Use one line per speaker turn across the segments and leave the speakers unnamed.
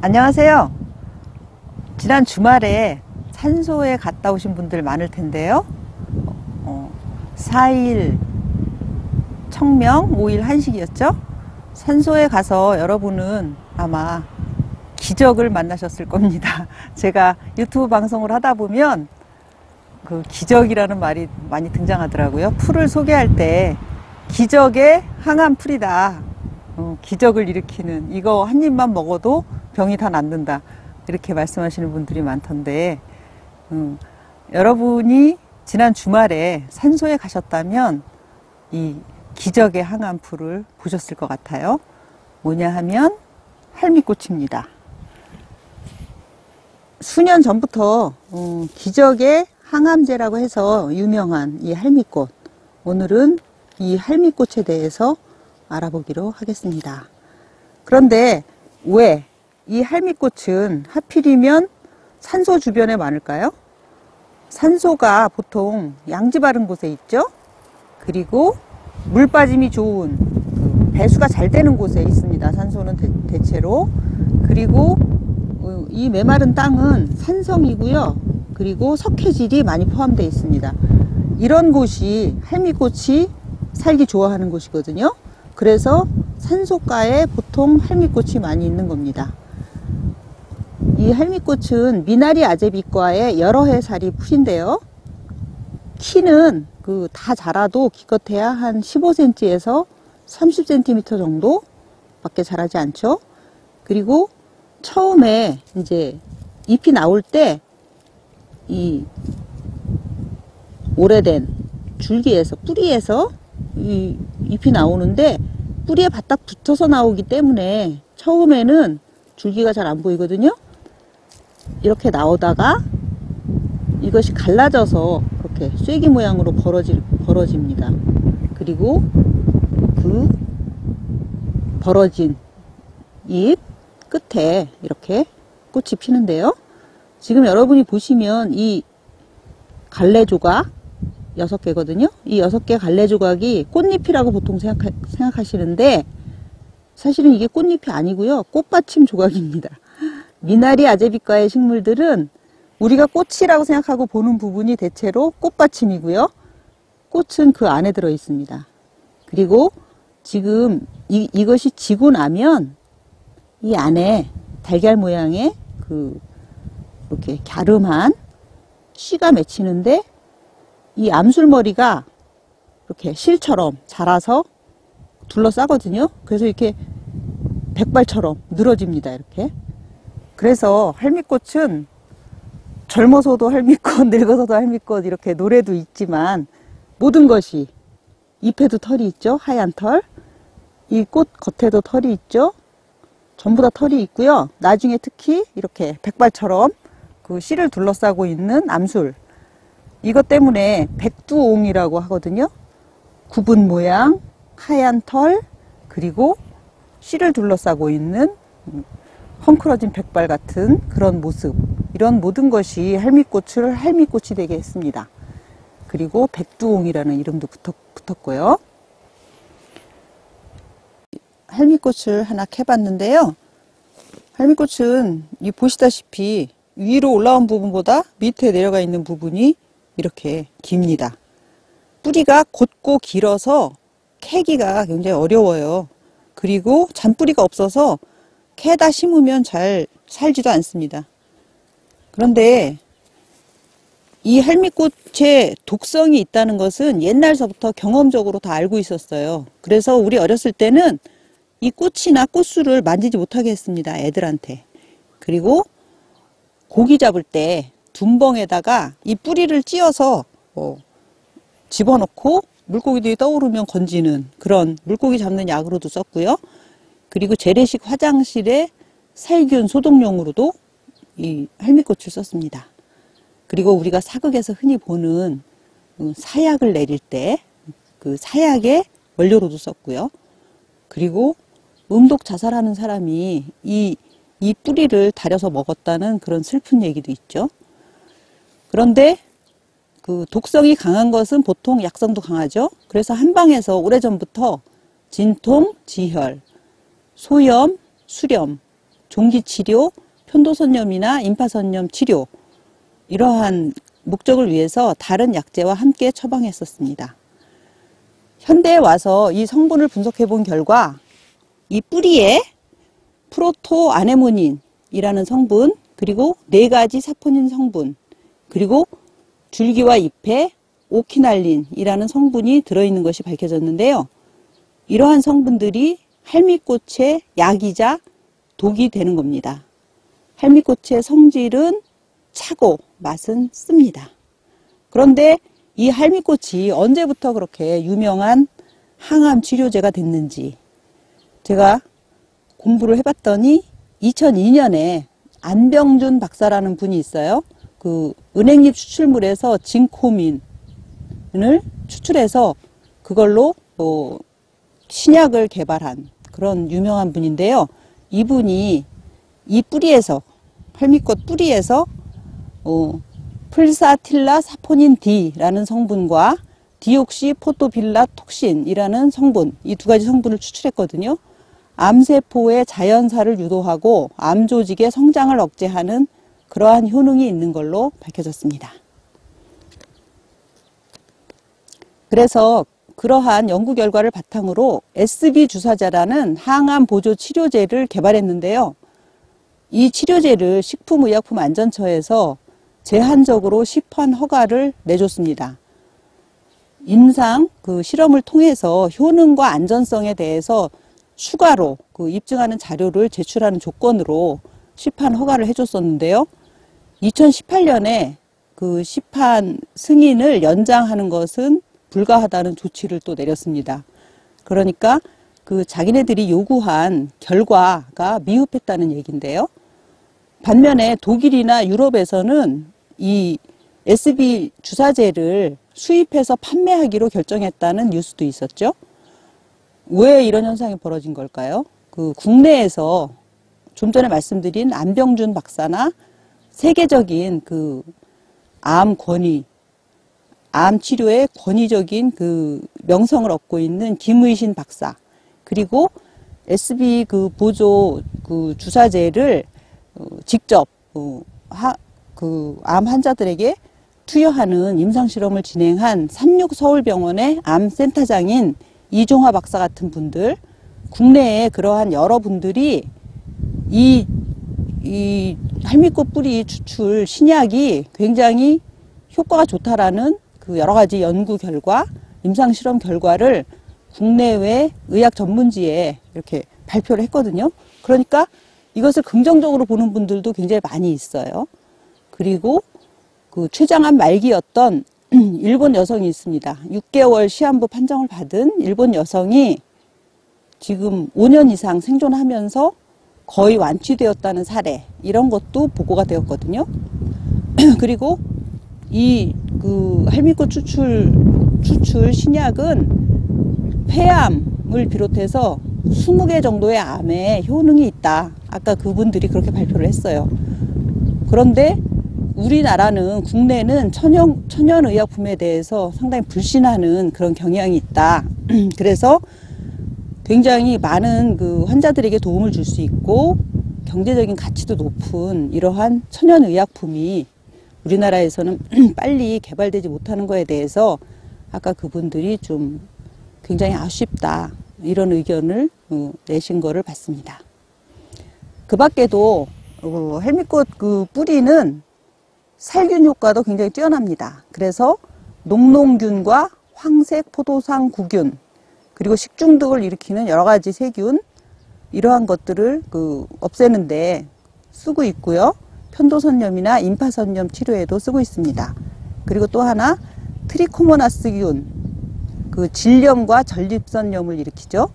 안녕하세요. 지난 주말에 산소에 갔다 오신 분들 많을 텐데요. 4일 청명, 5일 한식이었죠. 산소에 가서 여러분은 아마 기적을 만나셨을 겁니다. 제가 유튜브 방송을 하다 보면 그 기적이라는 말이 많이 등장하더라고요. 풀을 소개할 때 기적의 항암 풀이다. 기적을 일으키는, 이거 한 입만 먹어도 병이 다 낫는다, 이렇게 말씀하시는 분들이 많던데, 여러분이 지난 주말에 산소에 가셨다면 이 기적의 항암 풀을 보셨을 것 같아요. 뭐냐 하면 할미꽃입니다. 수년 전부터 기적의 항암제라고 해서 유명한 이 할미꽃, 오늘은 이 할미꽃에 대해서 알아보기로 하겠습니다. 그런데 왜 이 할미꽃은 하필이면 산소 주변에 많을까요? 산소가 보통 양지 바른 곳에 있죠. 그리고 물 빠짐이 좋은, 배수가 잘 되는 곳에 있습니다. 산소는 대체로. 그리고 이 메마른 땅은 산성이고요. 그리고 석회질이 많이 포함되어 있습니다. 이런 곳이 할미꽃이 살기 좋아하는 곳이거든요. 그래서 산소가에 보통 할미꽃이 많이 있는 겁니다. 이 할미꽃은 미나리 아제비과의 여러 해 살이 풀인데요. 키는 다 자라도 기껏해야 한 15cm에서 30cm 정도 밖에 자라지 않죠. 그리고 처음에 이제 잎이 나올 때 이 오래된 줄기에서, 뿌리에서 이 잎이 나오는데, 뿌리에 바닥 붙어서 나오기 때문에 처음에는 줄기가 잘 안 보이거든요. 이렇게 나오다가 이것이 갈라져서 이렇게 쐐기 모양으로 벌어집니다. 그리고 그 벌어진 잎 끝에 이렇게 꽃이 피는데요. 지금 여러분이 보시면 이 갈래 조각 6개거든요. 이 6개 갈래 조각이 꽃잎이라고 보통 생각하시는데, 사실은 이게 꽃잎이 아니고요. 꽃받침 조각입니다. 미나리 아제비과의 식물들은 우리가 꽃이라고 생각하고 보는 부분이 대체로 꽃받침이고요. 꽃은 그 안에 들어 있습니다. 그리고 지금 이것이 지고 나면 이 안에 달걀 모양의 이렇게 갸름한 씨가 맺히는데, 이 암술머리가 이렇게 실처럼 자라서 둘러싸거든요. 그래서 이렇게 백발처럼 늘어집니다. 이렇게. 그래서 할미꽃은 젊어서도 할미꽃, 늙어서도 할미꽃, 이렇게 노래도 있지만, 모든 것이, 잎에도 털이 있죠. 하얀 털. 이 꽃 겉에도 털이 있죠. 전부 다 털이 있고요. 나중에 특히 이렇게 백발처럼 그 씨를 둘러싸고 있는 암술, 이것 때문에 백두옹이라고 하거든요. 굽은 모양, 하얀 털, 그리고 씨를 둘러싸고 있는 헝클어진 백발 같은 그런 모습, 이런 모든 것이 할미꽃을 할미꽃이 되게 했습니다. 그리고 백두옹이라는 이름도 붙었고요. 할미꽃을 하나 캐봤는데요. 할미꽃은 보시다시피 위로 올라온 부분보다 밑에 내려가 있는 부분이 이렇게 깁니다. 뿌리가 곧고 길어서 캐기가 굉장히 어려워요. 그리고 잔뿌리가 없어서 캐다 심으면 잘 살지도 않습니다. 그런데 이 할미꽃에 독성이 있다는 것은 옛날서부터 경험적으로 다 알고 있었어요. 그래서 우리 어렸을 때는 이 꽃이나 꽃술을 만지지 못하게 했습니다. 애들한테. 그리고 고기 잡을 때 둔벙에다가 이 뿌리를 찧어서 집어넣고 물고기들이 떠오르면 건지는 그런 물고기 잡는 약으로도 썼고요. 그리고 재래식 화장실의 살균 소독용으로도 이 할미꽃을 썼습니다. 그리고 우리가 사극에서 흔히 보는 사약을 내릴 때 그 사약의 원료로도 썼고요. 그리고 음독 자살하는 사람이 이 뿌리를 다려서 먹었다는 그런 슬픈 얘기도 있죠. 그런데 그 독성이 강한 것은 보통 약성도 강하죠. 그래서 한방에서 오래전부터 진통, 지혈, 소염, 수렴, 종기치료, 편도선염이나 임파선염 치료 이러한 목적을 위해서 다른 약제와 함께 처방했었습니다. 현대에 와서 이 성분을 분석해 본 결과 이 뿌리에 프로토아네모닌이라는 성분, 그리고 4가지 사포닌 성분, 그리고 줄기와 잎에 오키날린이라는 성분이 들어있는 것이 밝혀졌는데요. 이러한 성분들이 할미꽃의 약이자 독이 되는 겁니다. 할미꽃의 성질은 차고 맛은 씁니다. 그런데 이 할미꽃이 언제부터 그렇게 유명한 항암 치료제가 됐는지 제가 공부를 해봤더니 2002년에 안병준 박사라는 분이 있어요. 그 은행잎 추출물에서 진코민을 추출해서 그걸로 신약을 개발한 그런 유명한 분인데요. 이분이 이 뿌리에서, 할미꽃 뿌리에서 플사틸라 사포닌 D라는 성분과 디옥시포토빌라 톡신이라는 성분, 이 2가지 성분을 추출했거든요. 암세포의 자연사를 유도하고 암조직의 성장을 억제하는 그러한 효능이 있는 걸로 밝혀졌습니다. 그래서 그러한 연구 결과를 바탕으로 SB 주사제라는 항암 보조 치료제를 개발했는데요. 이 치료제를 식품의약품안전처에서 제한적으로 시판 허가를 내줬습니다. 임상 실험을 통해서 효능과 안전성에 대해서 추가로 입증하는 자료를 제출하는 조건으로 시판 허가를 해줬었는데요. 2018년에 그 시판 승인을 연장하는 것은 불가하다는 조치를 또 내렸습니다. 그러니까 자기네들이 요구한 결과가 미흡했다는 얘기인데요. 반면에 독일이나 유럽에서는 이 SB 주사제를 수입해서 판매하기로 결정했다는 뉴스도 있었죠. 왜 이런 현상이 벌어진 걸까요? 국내에서 좀 전에 말씀드린 안병준 박사나 세계적인 암 치료의 권위적인 명성을 얻고 있는 김의신 박사, 그리고 SB 보조 주사제를 직접 암 환자들에게 투여하는 임상실험을 진행한 삼육서울병원의 암센터장인 이종화 박사 같은 분들, 국내에 그러한 여러분들이 이 할미꽃 뿌리 추출 신약이 굉장히 효과가 좋다라는 여러 가지 연구 결과, 임상실험 결과를 국내외 의학 전문지에 이렇게 발표를 했거든요. 그러니까 이것을 긍정적으로 보는 분들도 굉장히 많이 있어요. 그리고 췌장암 말기였던 일본 여성이 있습니다. 6개월 시한부 판정을 받은 일본 여성이 지금 5년 이상 생존하면서 거의 완치되었다는 사례, 이런 것도 보고가 되었거든요. 그리고 이 할미꽃 추출 신약은 폐암을 비롯해서 20개 정도의 암에 효능이 있다. 아까 그분들이 그렇게 발표를 했어요. 그런데 우리나라는, 국내는 천연의약품에 대해서 상당히 불신하는 그런 경향이 있다. 그래서 굉장히 많은 환자들에게 도움을 줄 수 있고 경제적인 가치도 높은 이러한 천연의약품이 우리나라에서는 빨리 개발되지 못하는 거에 대해서 아까 그분들이 좀 굉장히 아쉽다, 이런 의견을 내신 거를 봤습니다. 그 밖에도 할미꽃 뿌리는 살균 효과도 굉장히 뛰어납니다. 그래서 녹농균과 황색 포도상 구균, 그리고 식중독을 일으키는 여러 가지 세균, 이러한 것들을 없애는데 쓰고 있고요. 편도선염이나 임파선염 치료에도 쓰고 있습니다. 그리고 또 하나 트리코모나스균, 질염과 전립선염을 일으키죠.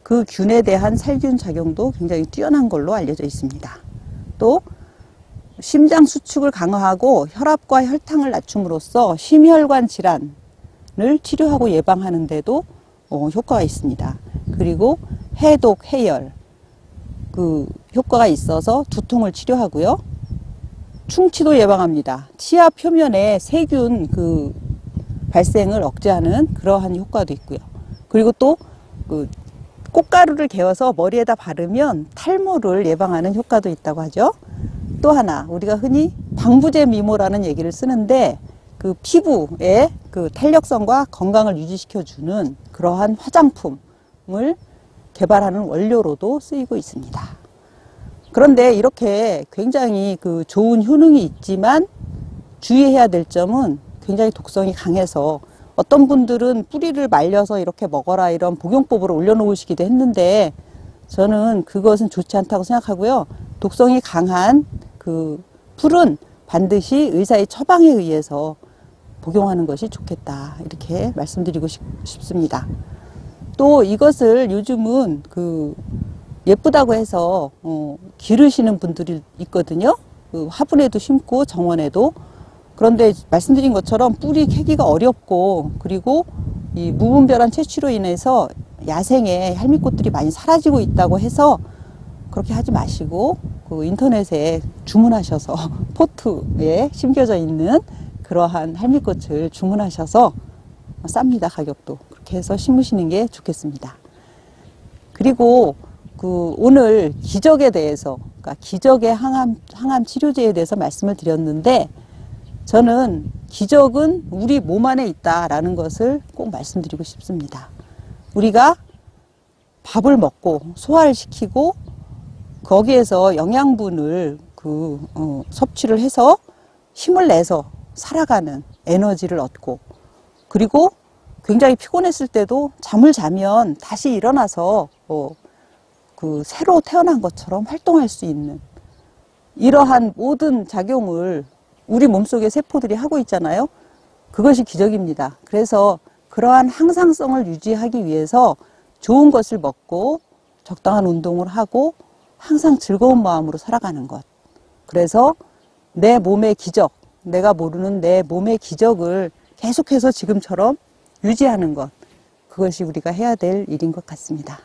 그 균에 대한 살균 작용도 굉장히 뛰어난 걸로 알려져 있습니다. 또 심장 수축을 강화하고 혈압과 혈당을 낮춤으로써 심혈관 질환을 치료하고 예방하는 데도 효과가 있습니다. 그리고 해독, 해열 효과가 있어서 두통을 치료하고요. 충치도 예방합니다. 치아 표면에 세균 발생을 억제하는 그러한 효과도 있고요. 그리고 또 꽃가루를 개어서 머리에다 바르면 탈모를 예방하는 효과도 있다고 하죠. 또 하나, 우리가 흔히 방부제 미모라는 얘기를 쓰는데 그 피부의 그 탄력성과 건강을 유지시켜주는 그러한 화장품을 개발하는 원료로도 쓰이고 있습니다. 그런데 이렇게 굉장히 그 좋은 효능이 있지만 주의해야 될 점은 굉장히 독성이 강해서 어떤 분들은 뿌리를 말려서 이렇게 먹어라 이런 복용법으로 올려놓으시기도 했는데 저는 그것은 좋지 않다고 생각하고요. 독성이 강한 그 풀은 반드시 의사의 처방에 의해서 복용하는 것이 좋겠다 이렇게 말씀드리고 싶습니다. 또 이것을 요즘은 그 예쁘다고 해서 기르시는 분들이 있거든요. 그 화분에도 심고 정원에도. 그런데 말씀드린 것처럼 뿌리 캐기가 어렵고 그리고 이 무분별한 채취로 인해서 야생의 할미꽃들이 많이 사라지고 있다고 해서 그렇게 하지 마시고 그 인터넷에 주문하셔서 포트에 심겨져 있는 그러한 할미꽃을 주문하셔서 쌉니다. 가격도. 그렇게 해서 심으시는 게 좋겠습니다. 그리고 그 오늘 기적에 대해서, 그러니까 기적의 항암 치료제에 대해서 말씀을 드렸는데 저는 기적은 우리 몸 안에 있다라는 것을 꼭 말씀드리고 싶습니다. 우리가 밥을 먹고 소화를 시키고 거기에서 영양분을 섭취를 해서 힘을 내서 살아가는 에너지를 얻고 그리고 굉장히 피곤했을 때도 잠을 자면 다시 일어나서 새로 태어난 것처럼 활동할 수 있는 이러한 모든 작용을 우리 몸속의 세포들이 하고 있잖아요. 그것이 기적입니다. 그래서 그러한 항상성을 유지하기 위해서 좋은 것을 먹고 적당한 운동을 하고 항상 즐거운 마음으로 살아가는 것. 그래서 내 몸의 기적, 내가 모르는 내 몸의 기적을 계속해서 지금처럼 유지하는 것. 그것이 우리가 해야 될 일인 것 같습니다.